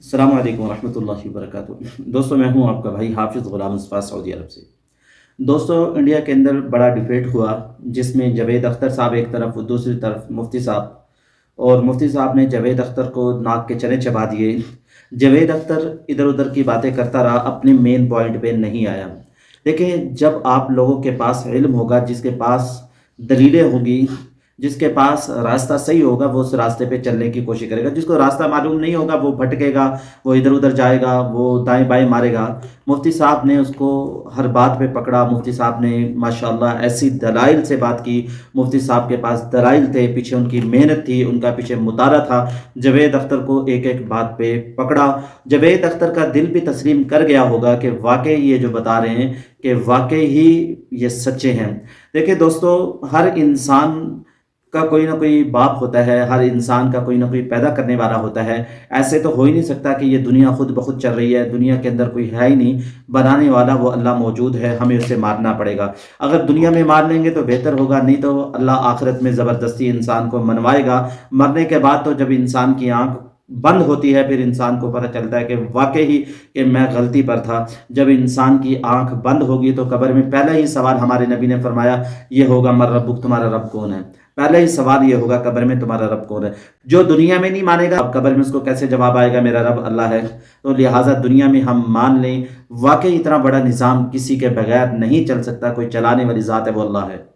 अस्सलाम वालेकुम रहमतुल्लाहि व बरकातुहू। दोस्तों, मैं हूं आपका भाई हाफ़िज़ ग़ुलाम मुस्तफ़ा सऊदी अरब से। दोस्तों, इंडिया के अंदर बड़ा डिबेट हुआ जिसमें जावेद अख्तर साहब एक तरफ और दूसरी तरफ मुफ्ती साहब, और मुफ्ती साहब ने जावेद अख्तर को नाक के चने चबा दिए। जावेद अख्तर इधर-उधर की बातें करता रहा, अपने मेन पॉइंट पे नहीं आया। देखिए, जब आप लोगों के पास इल्म होगा, जिसके पास दलीलें होंगी, जिसके पास रास्ता सही होगा, वो उस रास्ते पे चलने की कोशिश करेगा। जिसको रास्ता मालूम नहीं होगा, वो भटकेगा, वो इधर-उधर जाएगा, वो दाएँ-बाएँ मारेगा। मुफ्ती साहब ने उसको हर बात पे पकड़ा। मुफ्ती साहब ने माशाअल्लाह ऐसी दलाइल से बात की। मुफ्ती साहब के पास दलाइल थे, पीछे उनकी मेहनत थी, उनका पीछे मुताला था। जावेद अख्तर को एक-एक बात पे पकड़ा। जावेद अख्तर का दिल भी तस्लीम कर गया होगा कि वाक़ई ये जो बता रहे हैं कि वाक़ई ही ये सच्चे हैं। देखिए दोस्तों, हर इंसान का कोई ना कोई बाप होता है, हर इंसान का कोई ना कोई पैदा करने वाला होता है। ऐसे तो हो ही नहीं सकता कि ये दुनिया खुद ब खुद चल रही है, दुनिया के अंदर कोई है ही नहीं, बनाने वाला वो अल्लाह मौजूद है, हमें उसे मारना पड़ेगा। अगर दुनिया में मार लेंगे तो बेहतर होगा, नहीं तो अल्लाह आखिरत में ज़बरदस्ती इंसान को मनवाएगा। मरने के बाद तो जब इंसान की आँख बंद होती है, फिर इंसान को पता चलता है कि वाक़ई ही कि मैं गलती पर था। जब इंसान की आँख बंद होगी तो कब्र में पहला ही सवाल हमारे नबी ने फरमाया ये होगा, मन रब्बुक, तुम्हारा रब कौन है? पहला ही सवाल ये होगा कब्र में, तुम्हारा रब कौन है? जो दुनिया में नहीं मानेगा, अब कब्र में उसको कैसे जवाब आएगा मेरा रब अल्लाह है? तो लिहाजा दुनिया में हम मान लें, वाक़ई इतना बड़ा निज़ाम किसी के बगैर नहीं चल सकता, कोई चलाने वाली ज़ात है वो अल्लाह है।